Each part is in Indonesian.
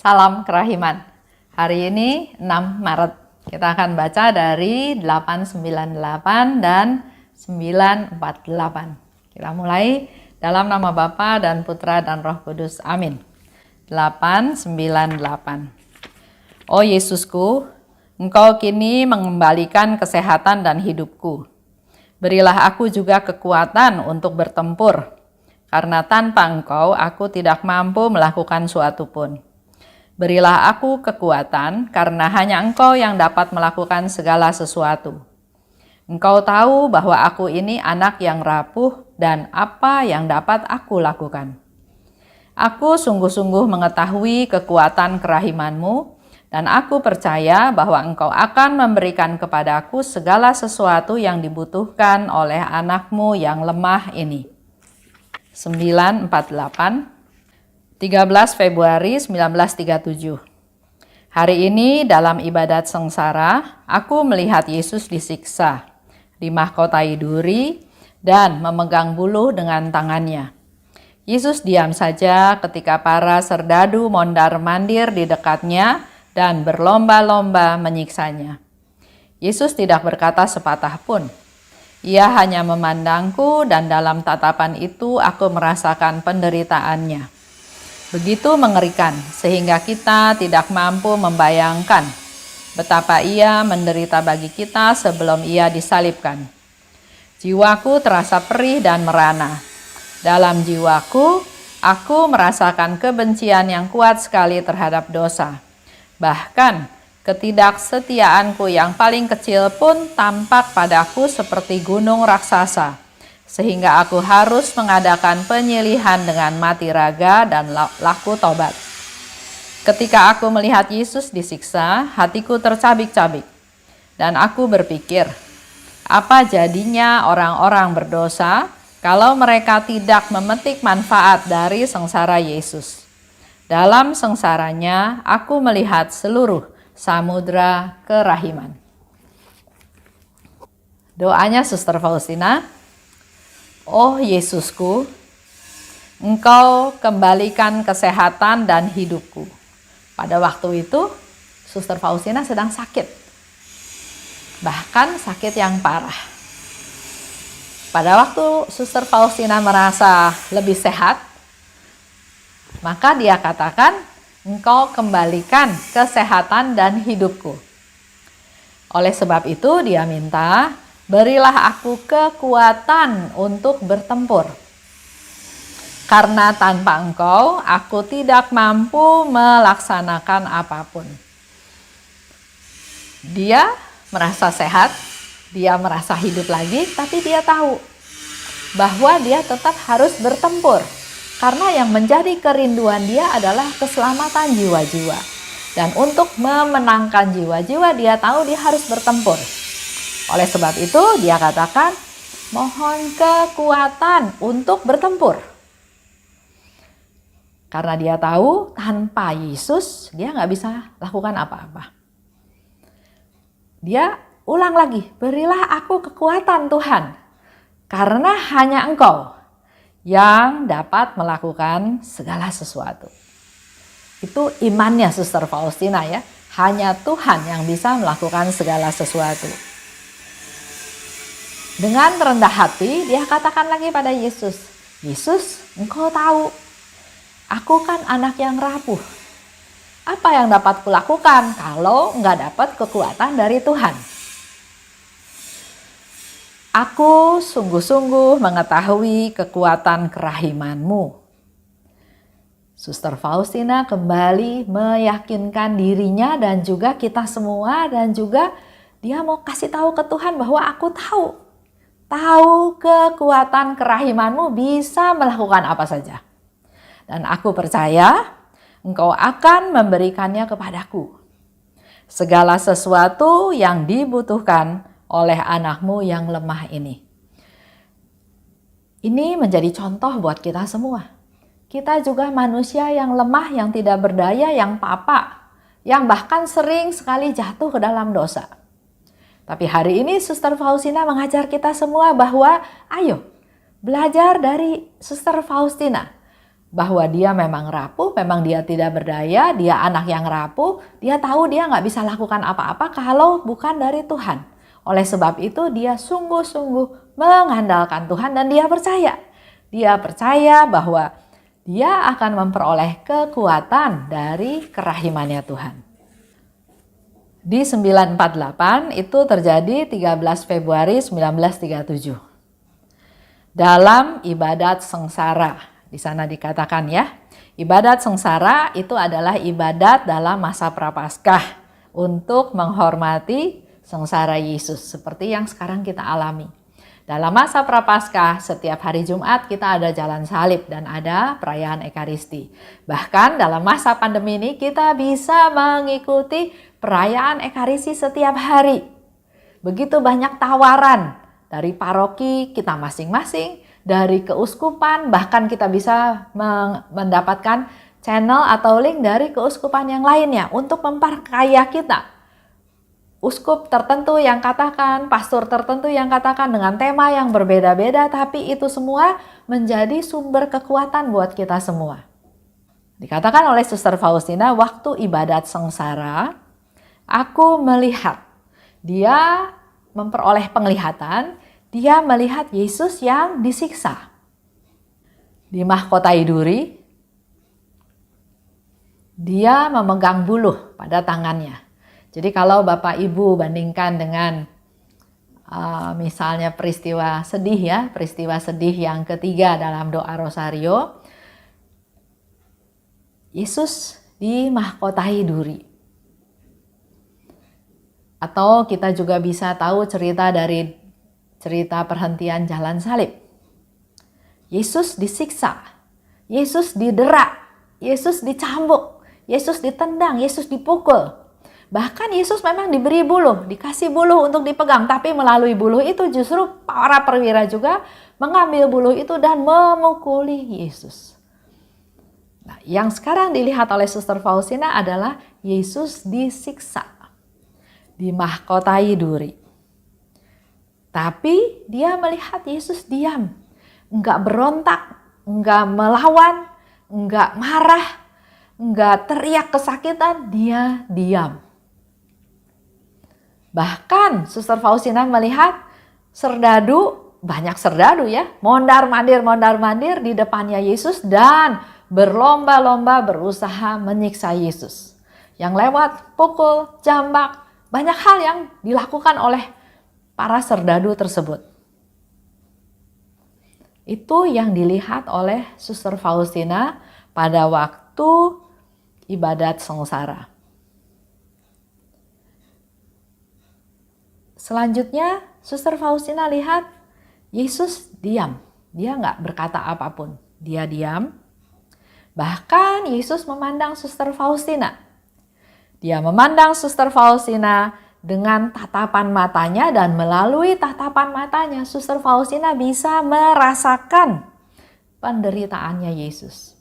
Salam kerahiman. Hari ini 6 Maret. Kita akan baca dari 898 dan 948. Kita mulai dalam nama Bapa dan Putra dan Roh Kudus. Amin. 898. Oh Yesusku, Engkau kini mengembalikan kesehatan dan hidupku. Berilah aku juga kekuatan untuk bertempur, karena tanpa Engkau aku tidak mampu melakukan suatu pun. Berilah aku kekuatan, karena hanya Engkau yang dapat melakukan segala sesuatu. Engkau tahu bahwa aku ini anak yang rapuh dan apa yang dapat aku lakukan. Aku sungguh-sungguh mengetahui kekuatan kerahiman-Mu, dan aku percaya bahwa Engkau akan memberikan kepadaku segala sesuatu yang dibutuhkan oleh anak-Mu yang lemah ini. 948 13 Februari 1937. Hari ini dalam ibadat sengsara, aku melihat Yesus disiksa, dimahkotai duri, dan memegang buluh dengan tangannya. Yesus diam saja ketika para serdadu mondar-mandir di dekatnya dan berlomba-lomba menyiksanya. Yesus tidak berkata sepatah pun. Ia hanya memandangku, dan dalam tatapan itu aku merasakan penderitaannya. Begitu mengerikan sehingga kita tidak mampu membayangkan betapa ia menderita bagi kita sebelum ia disalibkan. Jiwaku terasa perih dan merana. Dalam jiwaku, aku merasakan kebencian yang kuat sekali terhadap dosa. Bahkan ketidaksetiaanku yang paling kecil pun tampak padaku seperti gunung raksasa, sehingga aku harus mengadakan penyilihan dengan mati raga dan laku tobat. Ketika aku melihat Yesus disiksa, hatiku tercabik-cabik, dan aku berpikir, apa jadinya orang-orang berdosa kalau mereka tidak memetik manfaat dari sengsara Yesus? Dalam sengsaranya, aku melihat seluruh samudra kerahiman. Doanya Suster Faustina. Oh Yesusku, Engkau kembalikan kesehatan dan hidupku. Pada waktu itu, Suster Faustina sedang sakit. Bahkan sakit yang parah. Pada waktu Suster Faustina merasa lebih sehat, maka dia katakan, Engkau kembalikan kesehatan dan hidupku. Oleh sebab itu dia minta, berilah aku kekuatan untuk bertempur. Karena tanpa Engkau, aku tidak mampu melaksanakan apapun. Dia merasa sehat, dia merasa hidup lagi, tapi dia tahu bahwa dia tetap harus bertempur. Karena yang menjadi kerinduan dia adalah keselamatan jiwa-jiwa. Dan untuk memenangkan jiwa-jiwa, dia tahu dia harus bertempur. Oleh sebab itu dia katakan, mohon kekuatan untuk bertempur. Karena dia tahu tanpa Yesus dia nggak bisa lakukan apa-apa. Dia ulang lagi, berilah aku kekuatan Tuhan. Karena hanya Engkau yang dapat melakukan segala sesuatu. Itu imannya Suster Faustina ya. Hanya Tuhan yang bisa melakukan segala sesuatu. Dengan rendah hati, dia katakan lagi pada Yesus, Yesus, Engkau tahu, aku kan anak yang rapuh. Apa yang dapat kulakukan kalau nggak dapat kekuatan dari Tuhan? Aku sungguh-sungguh mengetahui kekuatan kerahiman-Mu. Suster Faustina kembali meyakinkan dirinya dan juga kita semua, dan juga dia mau kasih tahu ke Tuhan bahwa aku tahu kekuatan kerahiman-Mu bisa melakukan apa saja. Dan aku percaya Engkau akan memberikannya kepadaku. Segala sesuatu yang dibutuhkan oleh anak-Mu yang lemah ini. Ini menjadi contoh buat kita semua. Kita juga manusia yang lemah, yang tidak berdaya, yang papa, yang bahkan sering sekali jatuh ke dalam dosa. Tapi hari ini Suster Faustina mengajar kita semua bahwa ayo belajar dari Suster Faustina. bahwa dia memang rapuh, memang dia tidak berdaya, dia anak yang rapuh, dia tahu dia nggak bisa lakukan apa-apa kalau bukan dari Tuhan. Oleh sebab itu dia sungguh-sungguh mengandalkan Tuhan dan dia percaya. Dia percaya bahwa dia akan memperoleh kekuatan dari kerahimannya Tuhan. Di 948 itu terjadi 13 Februari 1937. Dalam ibadat sengsara. Di sana dikatakan ya, ibadat sengsara itu adalah ibadat dalam masa Prapaskah untuk menghormati sengsara Yesus seperti yang sekarang kita alami. Dalam masa Prapaskah, setiap hari Jumat kita ada jalan salib dan ada perayaan Ekaristi. Bahkan dalam masa pandemi ini kita bisa mengikuti perayaan Ekaristi setiap hari. Begitu banyak tawaran dari paroki kita masing-masing, dari keuskupan, bahkan kita bisa mendapatkan channel atau link dari keuskupan yang lainnya untuk memperkaya kita. Uskup tertentu yang katakan, pastor tertentu yang katakan dengan tema yang berbeda-beda, tapi itu semua menjadi sumber kekuatan buat kita semua. Dikatakan oleh Suster Faustina, waktu ibadat sengsara, aku melihat, dia memperoleh penglihatan, dia melihat Yesus yang disiksa. Dimahkotai duri, dia memegang buluh pada tangannya. Jadi kalau Bapak Ibu bandingkan dengan misalnya peristiwa sedih yang ketiga dalam doa Rosario, Yesus dimahkotai duri. Atau kita juga bisa tahu cerita perhentian jalan salib. Yesus disiksa, Yesus didera, Yesus dicambuk, Yesus ditendang, Yesus dipukul. Bahkan Yesus memang diberi buluh, dikasih buluh untuk dipegang, tapi melalui buluh itu justru para perwira juga mengambil buluh itu dan memukuli Yesus. Nah, yang sekarang dilihat oleh Suster Faustina adalah Yesus disiksa, dimahkotai duri. Tapi dia melihat Yesus diam, enggak berontak, enggak melawan, enggak marah, enggak teriak kesakitan, dia diam. Bahkan Suster Faustina melihat banyak serdadu ya, mondar-mandir di depannya Yesus dan berlomba-lomba berusaha menyiksa Yesus. Yang lewat pukul, jambak, banyak hal yang dilakukan oleh para serdadu tersebut. Itu yang dilihat oleh Suster Faustina pada waktu ibadat sengsara. Selanjutnya Suster Faustina lihat Yesus diam. Dia nggak berkata apapun. Dia diam. Bahkan Yesus memandang Suster Faustina. Dia memandang Suster Faustina dengan tatapan matanya, dan melalui tatapan matanya Suster Faustina bisa merasakan penderitaannya Yesus.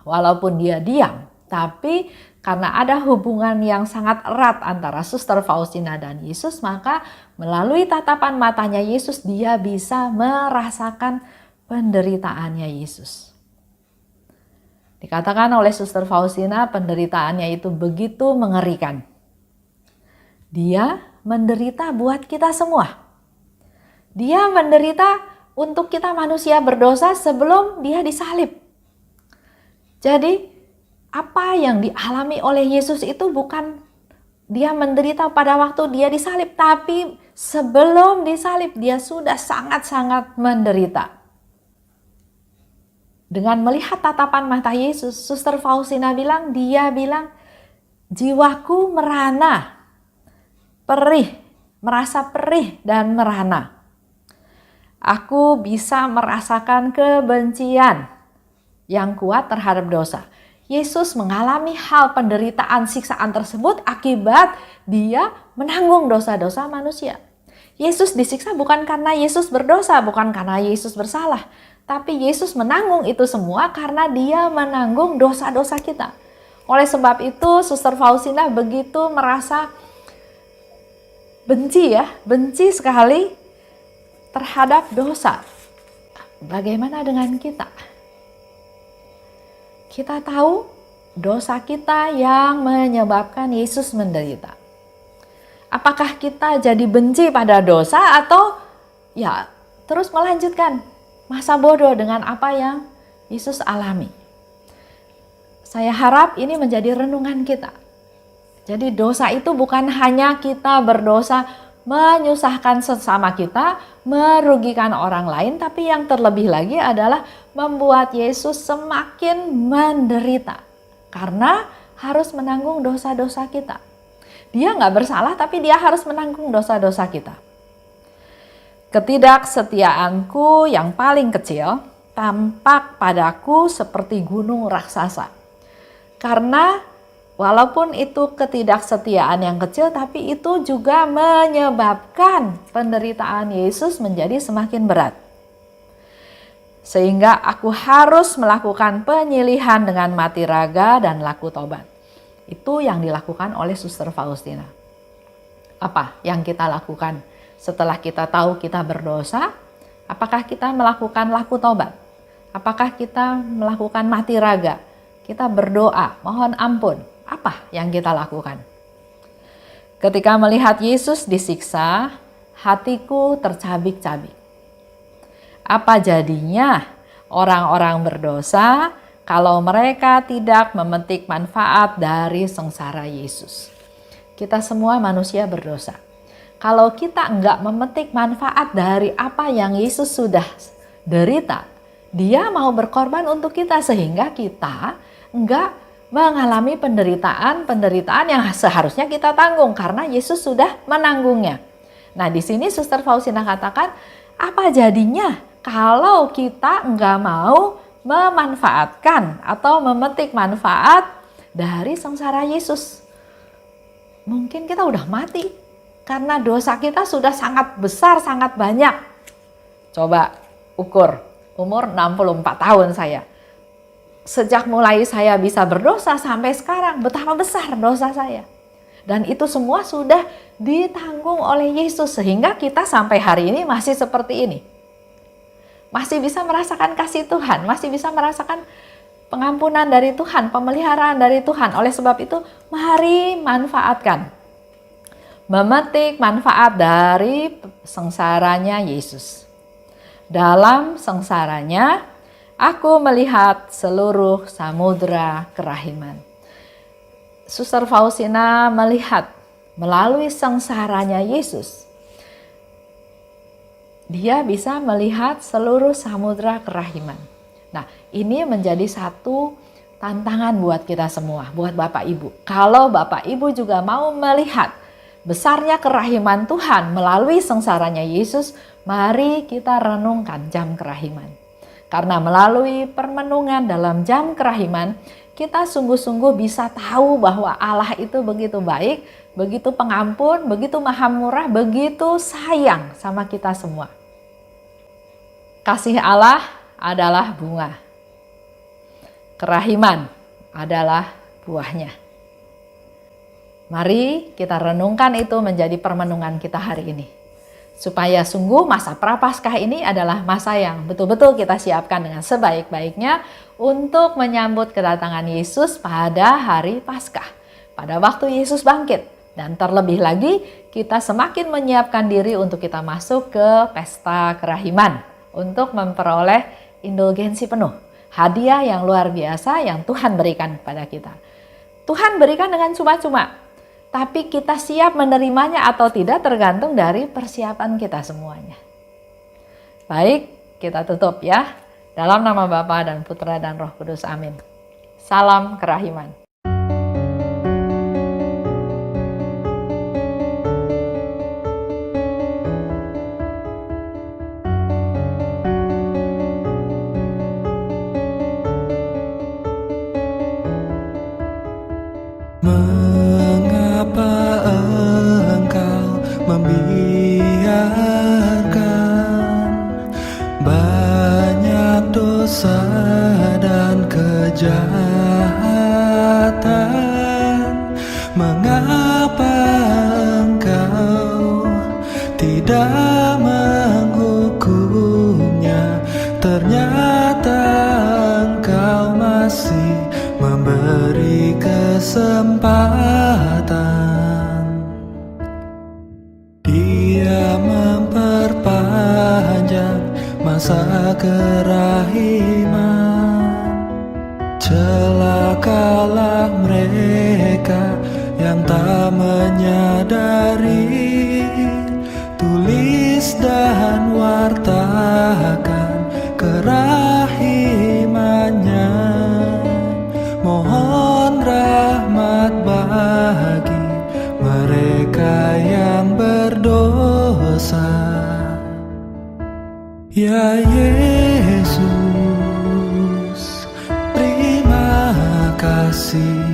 Walaupun dia diam, tapi karena ada hubungan yang sangat erat antara Suster Faustina dan Yesus, maka melalui tatapan matanya Yesus dia bisa merasakan penderitaannya Yesus. Dikatakan oleh Suster Faustina penderitaannya itu begitu mengerikan. Dia menderita buat kita semua. Dia menderita untuk kita manusia berdosa sebelum dia disalib. Jadi apa yang dialami oleh Yesus itu bukan dia menderita pada waktu dia disalib, tapi sebelum disalib dia sudah sangat-sangat menderita. Dengan melihat tatapan mata Yesus, Suster Faustina dia bilang, jiwaku merana, merasa perih dan merana. Aku bisa merasakan kebencian yang kuat terhadap dosa. Yesus mengalami hal penderitaan siksaan tersebut akibat dia menanggung dosa-dosa manusia. Yesus disiksa bukan karena Yesus berdosa, bukan karena Yesus bersalah. Tapi Yesus menanggung itu semua karena dia menanggung dosa-dosa kita. Oleh sebab itu Suster Faustina begitu merasa benci sekali terhadap dosa. Bagaimana dengan kita? Kita tahu dosa kita yang menyebabkan Yesus menderita. Apakah kita jadi benci pada dosa atau ya terus melanjutkan masa bodoh dengan apa yang Yesus alami? Saya harap ini menjadi renungan kita. Jadi dosa itu bukan hanya kita berdosa menyusahkan sesama kita, merugikan orang lain, tapi yang terlebih lagi adalah membuat Yesus semakin menderita karena harus menanggung dosa-dosa kita. Dia nggak bersalah, tapi dia harus menanggung dosa-dosa kita. Ketidaksetiaanku yang paling kecil tampak padaku seperti gunung raksasa. Karena walaupun itu ketidaksetiaan yang kecil, tapi itu juga menyebabkan penderitaan Yesus menjadi semakin berat. Sehingga aku harus melakukan penyilihan dengan mati raga dan laku tobat. Itu yang dilakukan oleh Suster Faustina. Apa yang kita lakukan setelah kita tahu kita berdosa? Apakah kita melakukan laku tobat? Apakah kita melakukan mati raga? Kita berdoa, mohon ampun. Apa yang kita lakukan? Ketika melihat Yesus disiksa, hatiku tercabik-cabik. Apa jadinya orang-orang berdosa kalau mereka tidak memetik manfaat dari sengsara Yesus? Kita semua manusia berdosa. Kalau kita enggak memetik manfaat dari apa yang Yesus sudah derita, dia mau berkorban untuk kita sehingga kita enggak mengalami penderitaan yang seharusnya kita tanggung karena Yesus sudah menanggungnya. Nah, di sini Suster Faustina katakan, apa jadinya kalau kita enggak mau memanfaatkan atau memetik manfaat dari sengsara Yesus? Mungkin kita udah mati karena dosa kita sudah sangat besar, sangat banyak. Coba ukur umur 64 tahun saya. Sejak mulai saya bisa berdosa sampai sekarang, betapa besar dosa saya. Dan itu semua sudah ditanggung oleh Yesus sehingga kita sampai hari ini masih seperti ini. Masih bisa merasakan kasih Tuhan, masih bisa merasakan pengampunan dari Tuhan, pemeliharaan dari Tuhan. Oleh sebab itu, mari manfaatkan. Memetik manfaat dari sengsaranya Yesus. Dalam sengsaranya, aku melihat seluruh samudra kerahiman. Suster Faustina melihat melalui sengsaranya Yesus, dia bisa melihat seluruh samudra kerahiman. Nah, ini menjadi satu tantangan buat kita semua, buat Bapak Ibu. Kalau Bapak Ibu juga mau melihat besarnya kerahiman Tuhan melalui sengsaranya Yesus, mari kita renungkan jam kerahiman. Karena melalui permenungan dalam jam kerahiman, kita sungguh-sungguh bisa tahu bahwa Allah itu begitu baik, begitu pengampun, begitu maha murah, begitu sayang sama kita semua. Kasih Allah adalah bunga. Kerahiman adalah buahnya. Mari kita renungkan itu menjadi permenungan kita hari ini. Supaya sungguh masa Prapaskah ini adalah masa yang betul-betul kita siapkan dengan sebaik-baiknya untuk menyambut kedatangan Yesus pada hari Paskah, pada waktu Yesus bangkit. Dan terlebih lagi kita semakin menyiapkan diri untuk kita masuk ke pesta kerahiman untuk memperoleh indulgensi penuh, hadiah yang luar biasa yang Tuhan berikan kepada kita. Tuhan berikan dengan cuma-cuma. Tapi kita siap menerimanya atau tidak tergantung dari persiapan kita semuanya. Baik, kita tutup ya. Dalam nama Bapa dan Putra dan Roh Kudus. Amin. Salam kerahiman. Dosa dan kejahatan, mengapa Engkau tidak menghukumnya? Ternyata Engkau masih kesempatan. Dia memperpanjang masa kerahiman. Celakalah mereka yang tak menyadari, tulis dan wartakan kerahimannya. Mohon rahmat bagi mereka yang berdosa. Ya Yesus, terima kasih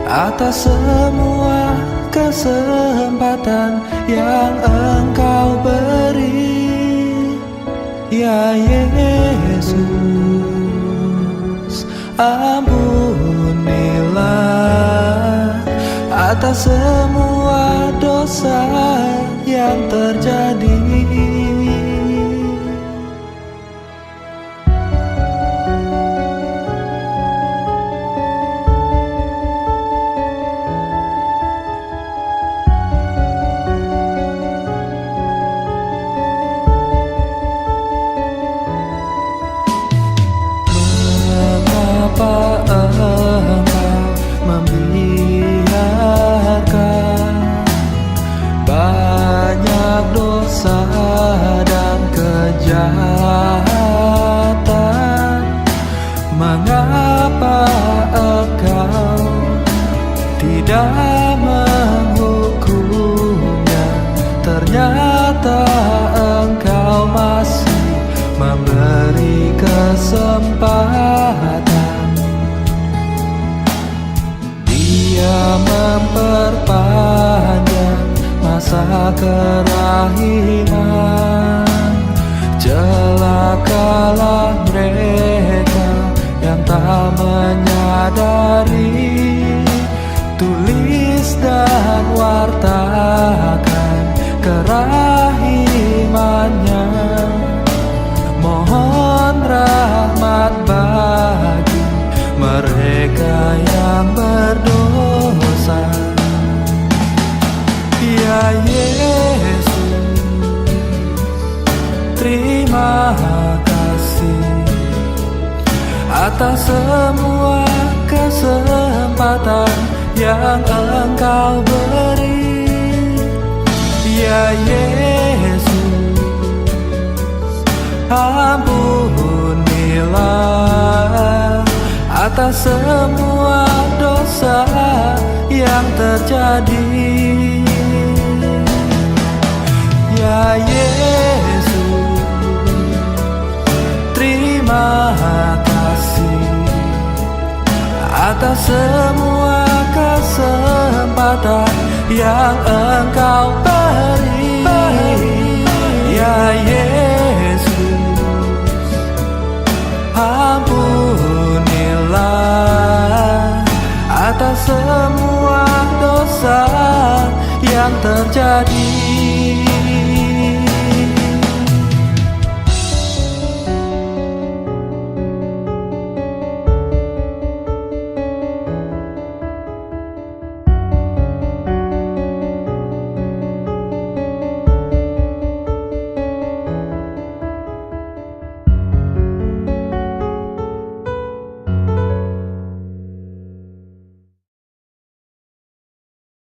atas semua kesempatan yang Engkau beri. Ya Yesus, ampunilah atas semua dosa yang terjadi. Mengapa Engkau membiarkan banyak dosa dan kejahatan? Mengapa Engkau tidak menghukumnya? Ternyata Engkau masih memberi kesempatan. Dia memperpanjang masa kerahiman. Celakalah mereka yang tak menyadari, tulis dan wartakan kerahimannya. Mohon rahmat bagi mereka yang berdosa. Ya Yesus, terima kasih atas semua kesempatan yang Engkau beri. Ya Yesus, ampunilah atas semua dosa yang terjadi. Ya Yesus, terima kasih atas semua kesempatan yang Engkau beri. Ya Yesus, ampunilah atas semua dosa yang terjadi.